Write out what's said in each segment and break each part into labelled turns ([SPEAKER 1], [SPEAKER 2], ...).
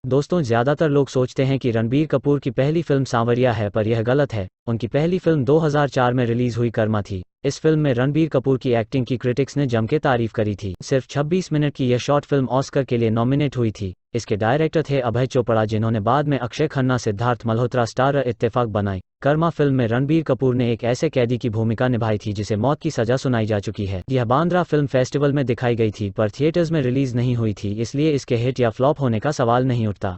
[SPEAKER 1] दोस्तों, ज़्यादातर लोग सोचते हैं कि रणबीर कपूर की पहली फिल्म सांवरिया है, पर यह गलत है। उनकी पहली फिल्म 2004 में रिलीज हुई कर्मा थी। इस फिल्म में रणबीर कपूर की एक्टिंग की क्रिटिक्स ने जम के तारीफ करी थी। सिर्फ 26 मिनट की यह शॉर्ट फिल्म ऑस्कर के लिए नॉमिनेट हुई थी। इसके डायरेक्टर थे अभय चोपड़ा, जिन्होंने बाद में अक्षय खन्ना, सिद्धार्थ मल्होत्रा स्टारर इत्तेफाक बनाई। कर्मा फिल्म में रणबीर कपूर ने एक ऐसे कैदी की भूमिका निभाई थी जिसे मौत की सजा सुनाई जा चुकी है। यह बांद्रा फिल्म फेस्टिवल में दिखाई गई थी, पर थिएटर्स में रिलीज नहीं हुई थी, इसलिए इसके हिट या फ्लॉप होने का सवाल नहीं उठता।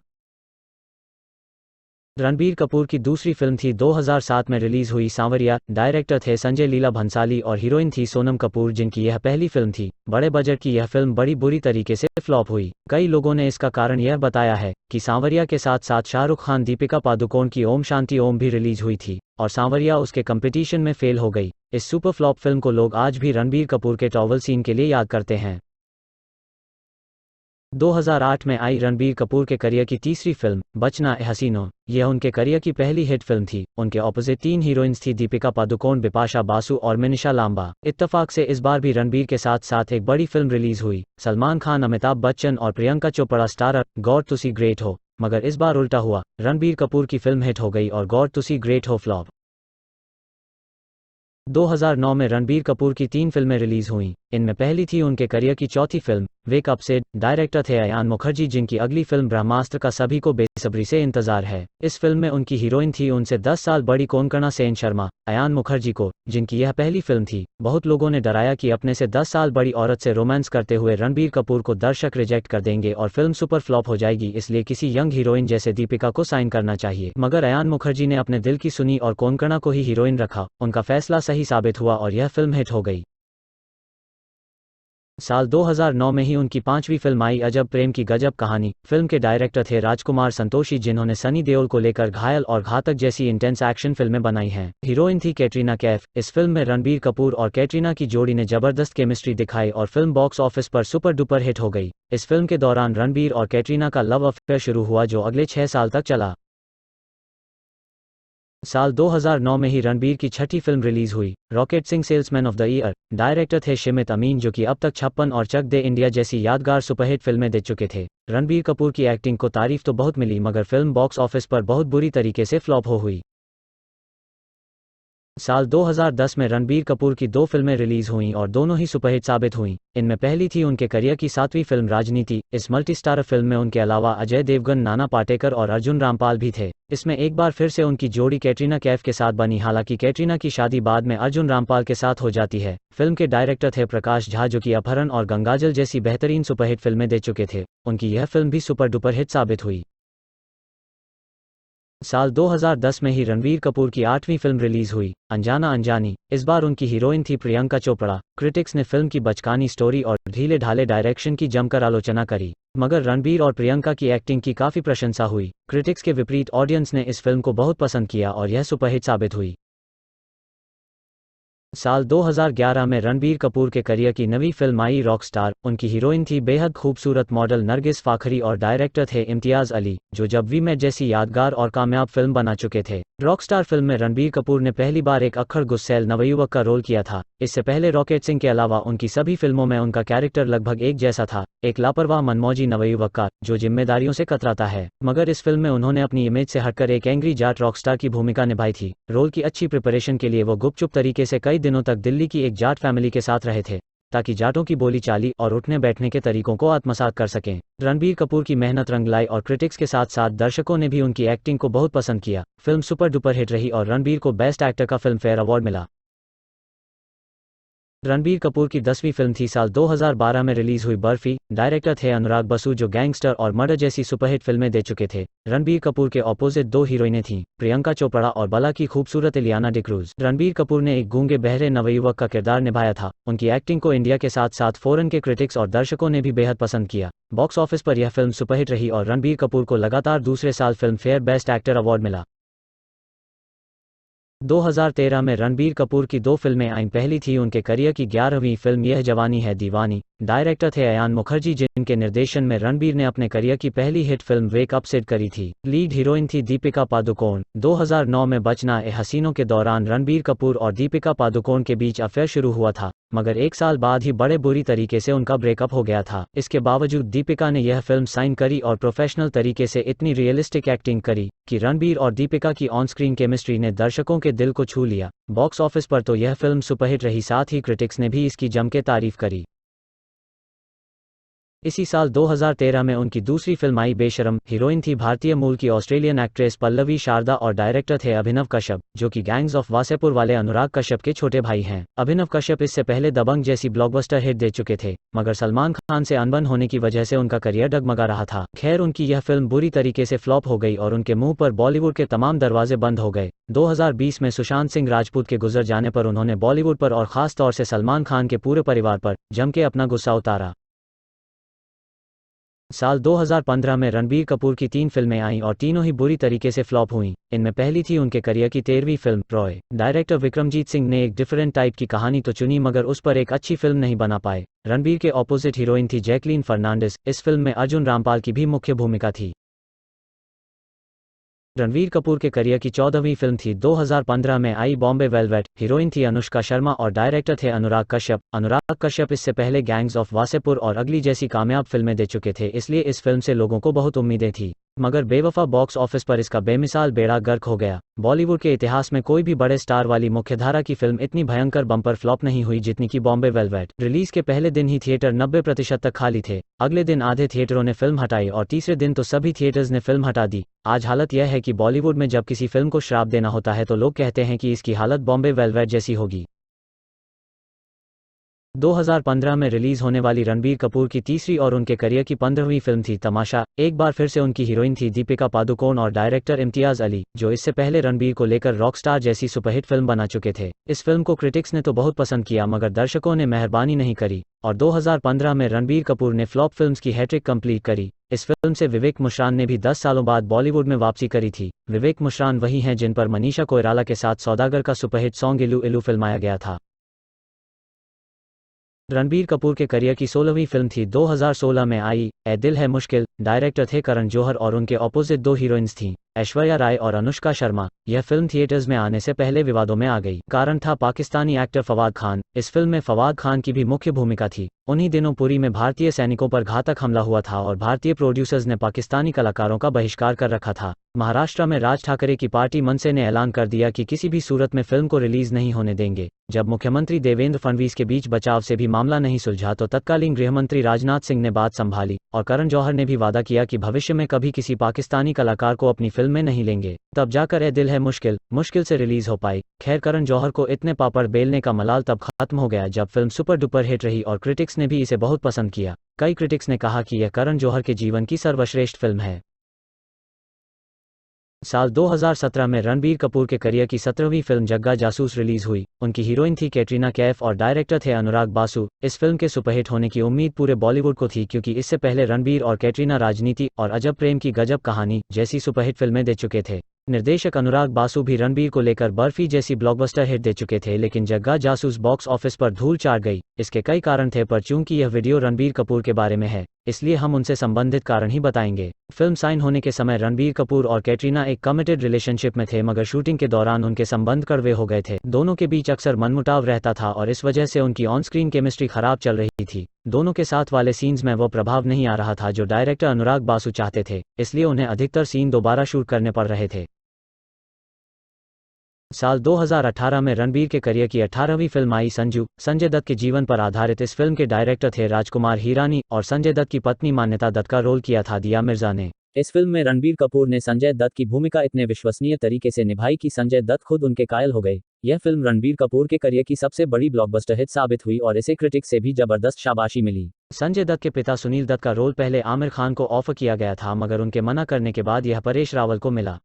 [SPEAKER 1] रणबीर कपूर की दूसरी फिल्म थी 2007 में रिलीज हुई सांवरिया। डायरेक्टर थे संजय लीला भंसाली और हीरोइन थी सोनम कपूर, जिनकी यह पहली फिल्म थी। बड़े बजट की यह फिल्म बड़ी बुरी तरीके से फ्लॉप हुई। कई लोगों ने इसका कारण यह बताया है कि सांवरिया के साथ साथ शाहरुख खान, दीपिका पादुकोण की ओम शांति ओम भी रिलीज हुई थी और सांवरिया उसके कंपटीशन में फेल हो गई। इस सुपर फ्लॉप फिल्म को लोग आज भी रणबीर कपूर के टॉवल सीन के लिए याद करते हैं। 2008 में आई रणबीर कपूर के करियर की तीसरी फिल्म बचना ए हसीनो। यह उनके करियर की पहली हिट फिल्म थी। उनके ऑपोजिट 3 हीरोइंस थी दीपिका पादुकोण, बिपाशा बासु और मिनिशा लांबा। इत्तेफाक से इस बार भी रणबीर के साथ साथ एक बड़ी फिल्म रिलीज हुई। सलमान खान, अमिताभ बच्चन और प्रियंका चोपड़ा स्टारर गॉड तुसी ग्रेट हो। मगर इस बार उल्टा हुआ, रणबीर कपूर की फिल्म हिट हो गई और गॉड तुसी ग्रेट हो फ्लॉप। 2009 में रणबीर कपूर की 3 फिल्में रिलीज हुईं। इनमें पहली थी उनके करियर की चौथी फिल्म वेक अप से। डायरेक्टर थे अयान मुखर्जी, जिनकी अगली फिल्म ब्रह्मास्त्र का सभी को बेसब्री से इंतजार है। इस फिल्म में उनकी हीरोइन थी उनसे 10 साल बड़ी कोंकणा सेन शर्मा। अयान मुखर्जी को, जिनकी यह पहली फिल्म थी, बहुत लोगों ने डराया कि अपने से 10 साल बड़ी औरत से रोमांस करते हुए रणबीर कपूर को दर्शक रिजेक्ट कर देंगे और फिल्म सुपर फ्लॉप हो जाएगी, इसलिए किसी यंग हीरोइन जैसे दीपिका को साइन करना चाहिए। मगर अयान मुखर्जी ने अपने दिल की सुनी और कोंकणा को ही हीरोइन रखा। उनका फैसला सही साबित हुआ और यह फिल्म हिट हो गई। साल 2009 में ही उनकी 5वीं फिल्म आई अजब प्रेम की गजब कहानी। फिल्म के डायरेक्टर थे राजकुमार संतोषी, जिन्होंने सनी देओल को लेकर घायल और घातक जैसी इंटेंस एक्शन फिल्में बनाई हैं। हीरोइन थी कैटरीना कैफ। इस फिल्म में रणबीर कपूर और कैटरीना की जोड़ी ने जबरदस्त केमिस्ट्री दिखाई और फिल्म बॉक्स ऑफिस पर सुपर डुपर हिट हो गई। इस फिल्म के दौरान रणबीर और कैटरीना का लव अफेयर शुरू हुआ, जो अगले 6 साल तक चला। साल 2009 में ही रणबीर की छठी फिल्म रिलीज हुई rocket Singh, salesman of the year. Director थे शिमित अमीन, जो कि अब तक 56 और चक दे इंडिया जैसी यादगार सुपरहिट फिल्में दे चुके थे। रणबीर कपूर की एक्टिंग को तारीफ तो बहुत मिली, मगर फिल्म बॉक्स ऑफिस पर बहुत बुरी तरीके से फ्लॉप हो हुई। साल 2010 में रणबीर कपूर की 2 फिल्में रिलीज हुईं और दोनों ही सुपरहिट साबित हुईं। इनमें पहली थी उनके करियर की 7वीं फिल्म राजनीति। इस मल्टी स्टारर फिल्म में उनके अलावा अजय देवगन, नाना पाटेकर और अर्जुन रामपाल भी थे। इसमें एक बार फिर से उनकी जोड़ी कैटरीना कैफ के साथ बनी। हालांकि कैटरीना की शादी बाद में अर्जुन रामपाल के साथ हो जाती है। फिल्म के डायरेक्टर थे प्रकाश झा, जो कि अपहरण और गंगाजल जैसी बेहतरीन सुपरहिट फिल्में दे चुके थे। उनकी यह फिल्म भी सुपर डुपर हिट साबित हुई। साल 2010 में ही रणबीर कपूर की 8वीं फिल्म रिलीज हुई अनजाना अनजानी। इस बार उनकी हीरोइन थी प्रियंका चोपड़ा। क्रिटिक्स ने फिल्म की बचकानी स्टोरी और ढीले ढाले डायरेक्शन की जमकर आलोचना करी, मगर रणबीर और प्रियंका की एक्टिंग की काफी प्रशंसा हुई। क्रिटिक्स के विपरीत ऑडियंस ने इस फिल्म को बहुत पसंद किया और यह सुपरहिट साबित हुई। साल 2011 में रणबीर कपूर के करियर की नवी फिल्म आई रॉकस्टार। उनकी हीरोइन थी बेहद खूबसूरत मॉडल नरगिस फाखरी और डायरेक्टर थे इम्तियाज अली, जो जब वी मेट जैसी यादगार और कामयाब फिल्म बना चुके थे। रॉकस्टार फिल्म में रणबीर कपूर ने पहली बार एक अक्खड़ गुस्सैल नवयुवक का रोल किया था। इससे पहले रॉकेट सिंह के अलावा उनकी सभी फिल्मों में उनका कैरेक्टर लगभग एक जैसा था, एक लापरवाह मनमौजी नवयुवक का जो जिम्मेदारियों से कतराता है। मगर इस फिल्म में उन्होंने अपनी इमेज से हटकर एक एंग्री जाट रॉकस्टार की भूमिका निभाई थी। रोल की अच्छी प्रिपरेशन के लिए वो गुपचुप तरीके से कई दिनों तक दिल्ली की एक जाट फैमिली के साथ रहे थे, ताकि जाटों की बोली चाली और उठने बैठने के तरीकों को आत्मसात कर सकें। रणबीर कपूर की मेहनत रंग लाई और क्रिटिक्स के साथ साथ दर्शकों ने भी उनकी एक्टिंग को बहुत पसंद किया। फिल्म सुपर डुपर हिट रही और रणबीर को बेस्ट एक्टर का फिल्म फेयर अवार्ड मिला। रणबीर कपूर की 10वीं फिल्म थी साल 2012 में रिलीज हुई बर्फी। डायरेक्टर थे अनुराग बसु, जो गैंगस्टर और मर्डर जैसी सुपरहिट फिल्में दे चुके थे। रणबीर कपूर के ऑपोजिट 2 हीरोइनें थीं, प्रियंका चोपड़ा और बला की खूबसूरत इलियाना डिक्रूज। रणबीर कपूर ने एक गूंगे बहरे नवयुवक का किरदार निभाया था। उनकी एक्टिंग को इंडिया के साथ साथ फॉरेन के क्रिटिक्स और दर्शकों ने भी बेहद पसंद किया। बॉक्स ऑफिस पर यह फिल्म सुपरहिट रही और रणबीर कपूर को लगातार दूसरे साल film fair best actor award मिला। 2013 में रणबीर कपूर की 2 फिल्में आईं। पहली थी उनके करियर की 11वीं फिल्म यह जवानी है दीवानी। डायरेक्टर थे अयान मुखर्जी, जिनके निर्देशन में रणबीर ने अपने करियर की पहली hit film wake up set करी थी। लीड हीरोइन थी दीपिका पादुकोण। 2009 में बचना ए हसीनों के दौरान रणबीर कपूर और दीपिका पादुकोण के बीच अफेयर शुरू हुआ था। मगर एक साल बाद ही बड़े बुरी तरीके से उनका ब्रेकअप हो गया था। इसके बावजूद दीपिका ने यह फिल्म साइन करी और प्रोफेशनल तरीके से इतनी रियलिस्टिक एक्टिंग करी कि रणबीर और दीपिका की ऑन स्क्रीन केमिस्ट्री ने दर्शकों के दिल को छू लिया। बॉक्स ऑफिस पर तो यह फिल्म सुपरहिट रही, साथ ही क्रिटिक्स ने भी इसकी जम के तारीफ करी। इसी साल 2013 में उनकी दूसरी फिल्म आई बेशरम। हीरोइन थी भारतीय मूल की ऑस्ट्रेलियन एक्ट्रेस पल्लवी शारदा और डायरेक्टर थे अभिनव कश्यप, जो कि गैंग्स ऑफ वासेपुर वाले अनुराग कश्यप के छोटे भाई हैं। अभिनव कश्यप इससे पहले दबंग जैसी ब्लॉकबस्टर हिट दे चुके थे, मगर सलमान खान से अनबन होने की वजह से उनका करियर डगमगा रहा था। खैर, उनकी यह फिल्म बुरी तरीके से फ्लॉप हो गई और उनके मुंह पर बॉलीवुड के तमाम दरवाजे बंद हो गए। 2020 में सुशांत सिंह राजपूत के गुजर जाने पर उन्होंने बॉलीवुड पर और खास तौर से सलमान खान के पूरे परिवार पर जम के अपना गुस्सा उतारा। साल 2015 में रणबीर कपूर की 3 फिल्में आईं और तीनों ही बुरी तरीके से फ्लॉप हुईं। इनमें पहली थी उनके करियर की 13वीं फिल्म रॉय। डायरेक्टर विक्रमजीत सिंह ने एक डिफरेंट टाइप की कहानी तो चुनी, मगर उस पर एक अच्छी फिल्म नहीं बना पाए। रणबीर के ऑपोजिट हीरोइन थी जैकलीन फर्नांडिस। इस फिल्म में अर्जुन रामपाल की भी मुख्य भूमिका थी। रणबीर कपूर के करियर की 14वीं फिल्म थी 2015 में आई बॉम्बे वेलवेट। हीरोइन थी अनुष्का शर्मा और डायरेक्टर थे अनुराग कश्यप। अनुराग कश्यप इससे पहले गैंग्स ऑफ वासेपुर और अगली जैसी कामयाब फिल्में दे चुके थे, इसलिए इस फिल्म से लोगों को बहुत उम्मीदें थी। मगर बेवफा बॉक्स ऑफिस पर इसका बेमिसाल बेड़ा गर्क हो गया। बॉलीवुड के इतिहास में कोई भी बड़े स्टार वाली मुख्यधारा की फिल्म इतनी भयंकर बम्पर फ्लॉप नहीं हुई जितनी की बॉम्बे वेलवेट। रिलीज के पहले दिन ही थिएटर 90% तक खाली थे। अगले दिन आधे थिएटरों ने फिल्म हटाई और तीसरे दिन तो सभी थिएटर्स ने फिल्म हटा दी। आज हालत यह है कि बॉलीवुड में जब किसी फिल्म को श्राप देना होता है तो लोग कहते हैं कि इसकी हालत बॉम्बे वेलवेट जैसी होगी। 2015 में रिलीज होने वाली रणबीर कपूर की तीसरी और उनके करियर की 15वीं फिल्म थी तमाशा। एक बार फिर से उनकी हीरोइन थी दीपिका पादुकोण और डायरेक्टर इम्तियाज अली, जो इससे पहले रणबीर को लेकर रॉकस्टार जैसी सुपरहिट फिल्म बना चुके थे। इस फिल्म को क्रिटिक्स ने तो बहुत पसंद किया, मगर दर्शकों ने मेहरबानी नहीं करी और 2015 में रणबीर कपूर ने फ्लॉप फिल्म्स की हैट्रिक कंप्लीट करी। इस फिल्म से विवेक मुश्रान ने भी 10 सालों बाद बॉलीवुड में वापसी करी थी। विवेक मुश्रान वही हैं जिन पर मनीषा कोइराला के साथ सौदागर का सुपरहिट सॉन्ग इलू इलू फिल्माया गया था। रणबीर कपूर के करियर की 16वीं फिल्म थी 2016 में आई ए दिल है मुश्किल। डायरेक्टर थे करण जौहर और उनके ऑपोजिट 2 हीरोइंस थीं, ऐश्वर्या राय और अनुष्का शर्मा। यह फिल्म थिएटर्स में आने से पहले विवादों में आ गई। कारण था पाकिस्तानी एक्टर फवाद खान। इस फिल्म में फवाद खान की भी मुख्य भूमिका थी। उन्हीं दिनों पुरी में भारतीय सैनिकों पर घातक हमला हुआ था और भारतीय प्रोड्यूसर्स ने पाकिस्तानी कलाकारों का बहिष्कार कर रखा था। महाराष्ट्र में राज ठाकरे की पार्टी मनसे ने ऐलान कर दिया कि किसी भी सूरत में फिल्म को रिलीज नहीं होने देंगे। जब मुख्यमंत्री देवेंद्र फडणवीस के बीच बचाव से भी मामला नहीं सुलझा तो तत्कालीन गृहमंत्री राजनाथ सिंह ने बात संभाली और करण जौहर ने भी वादा किया कि भविष्य में कभी किसी पाकिस्तानी कलाकार को अपनी फिल्म में नहीं लेंगे। तब जाकर ए दिल है मुश्किल से रिलीज हो पाई। खैर, करण जौहर को इतने पापड़ बेलने का मलाल तब खत्म हो गया जब फिल्म सुपर डुपर हिट रही और क्रिटिक्स ने भी इसे बहुत पसंद किया। कई क्रिटिक्स ने कहा कि यह करण जौहर के जीवन की सर्वश्रेष्ठ फिल्म है। साल 2017 में रणबीर कपूर के करियर की 17वीं फिल्म जग्गा जासूस रिलीज हुई। उनकी हीरोइन थी कैटरीना कैफ और डायरेक्टर थे अनुराग बासु। इस फिल्म के सुपरहिट होने की उम्मीद पूरे बॉलीवुड को थी, क्योंकि इससे पहले रणबीर और कैटरीना राजनीति और अजब प्रेम की गजब कहानी जैसी सुपरहिट फिल्में दे चुके थे। निर्देशक अनुराग बासु भी रणबीर को लेकर बर्फी जैसी ब्लॉकबस्टर हिट दे चुके थे, लेकिन जग्गा जासूस बॉक्स ऑफिस पर धूल चाट गई। इसके कई कारण थे, पर चूंकि यह वीडियो रणबीर कपूर के बारे में है इसलिए हम उनसे संबंधित कारण ही बताएंगे। फिल्म साइन होने के समय रणबीर कपूर और कैटरीना एक कमिटेड रिलेशनशिप में थे, मगर शूटिंग के दौरान उनके संबंध कड़वे हो गए थे। दोनों के बीच अक्सर मनमुटाव रहता था और इस वजह से उनकी ऑन स्क्रीन केमिस्ट्री खराब चल रही थी। दोनों के साथ वाले सीन्स में वो प्रभाव नहीं आ रहा था जो डायरेक्टर अनुराग बासु चाहते थे, इसलिए उन्हें अधिकतर सीन दोबारा शूट करने पड़ रहे थे। साल 2018 में रणबीर के करियर की 18वीं फिल्म आई संजू। संजय दत्त के जीवन पर आधारित इस फिल्म के डायरेक्टर थे राजकुमार हिरानी और संजय दत्त की पत्नी मान्यता दत्त का रोल किया था दिया मिर्जा ने। इस फिल्म में रणबीर कपूर ने संजय दत्त की भूमिका इतने विश्वसनीय तरीके से निभाई कि संजय दत्त खुद उनके कायल हो गए। यह फिल्म रणबीर कपूर के करियर की सबसे बड़ी ब्लॉकबस्टर हिट साबित हुई और इसे क्रिटिक्स से भी जबरदस्त शाबाशी मिली। संजय दत्त के पिता सुनील दत्त का रोल पहले आमिर खान को ऑफर किया गया था, मगर उनके मना करने के बाद यह परेश रावल को मिला।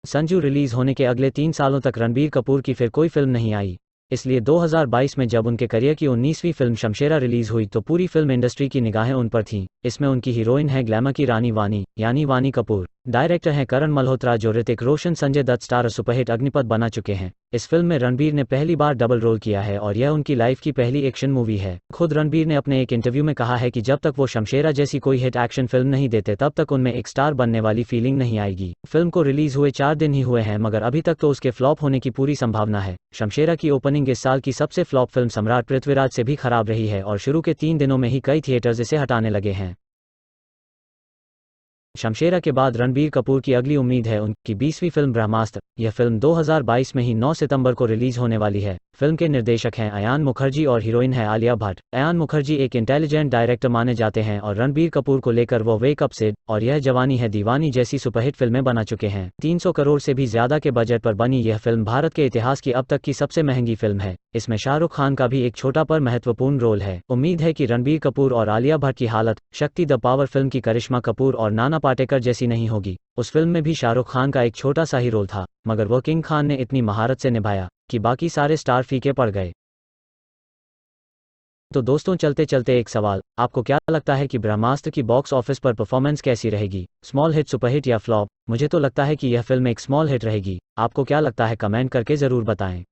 [SPEAKER 1] संजू रिलीज होने के अगले 3 सालों तक रणबीर कपूर की फिर कोई फिल्म नहीं आई, इसलिए 2022 में जब उनके करियर की 19वीं फिल्म शमशेरा रिलीज हुई तो पूरी फिल्म इंडस्ट्री की निगाहें उन पर थीं। इसमें उनकी हीरोइन है ग्लैमर की रानी वानी यानी वानी कपूर। डायरेक्टर हैं करण मल्होत्रा, जो ऋतिक रोशन, संजय दत्त स्टार सुपरहिट अग्निपथ बना चुके हैं। इस फिल्म में रणबीर ने पहली बार डबल रोल किया है और यह उनकी लाइफ की पहली एक्शन मूवी है। खुद रणबीर ने अपने एक इंटरव्यू में कहा है कि जब तक वो शमशेरा जैसी कोई हिट एक्शन फिल्म नहीं देते तब तक उनमें एक स्टार बनने वाली फीलिंग नहीं आएगी। फिल्म को रिलीज हुए 4 दिन ही हुए हैं, मगर अभी तक तो उसके फ्लॉप होने की पूरी संभावना है। शमशेरा की ओपनिंग इस साल की सबसे फ्लॉप फिल्म सम्राट पृथ्वीराज से भी खराब रही है और शुरू के 3 दिनों में ही कई थिएटर्स इसे हटाने लगे हैं। शमशेरा के बाद रणबीर कपूर की अगली उम्मीद है उनकी 20वीं फिल्म ब्रह्मास्त्र। यह फिल्म 2022 में ही 9 सितंबर को रिलीज होने वाली है। फिल्म के निर्देशक हैं अयान मुखर्जी और हीरोइन है आलिया भट्ट। अयान मुखर्जी एक इंटेलिजेंट डायरेक्टर माने जाते हैं और रणबीर कपूर को लेकर वो वेक अप सिड और यह जवानी है दीवानी जैसी सुपरहिट फिल्में बना चुके हैं। 300 करोड़ से भी ज्यादा के बजट पर बनी यह फिल्म भारत के इतिहास की अब तक की सबसे महंगी फिल्म है। इसमें शाहरुख खान का भी एक छोटा पर महत्वपूर्ण रोल है। उम्मीद है कि रणबीर कपूर और आलिया भट्ट की हालत शक्ति द पावर फिल्म की करिश्मा कपूर और नाना पाटेकर जैसी नहीं होगी। उस फिल्म में भी शाहरुख खान का एक छोटा सा ही रोल था, मगर वो किंग खान ने इतनी महारत से निभाया कि बाकी सारे स्टार फीके पड़ गए। तो दोस्तों, चलते चलते एक सवाल, आपको क्या लगता है कि ब्रह्मास्त्र की बॉक्स ऑफिस पर परफॉर्मेंस कैसी रहेगी? स्मॉल हिट, सुपरहिट या फ्लॉप? मुझे तो लगता है कि यह फिल्म एक स्मॉल हिट रहेगी। आपको क्या लगता है? कमेंट करके ज़रूर बताएं।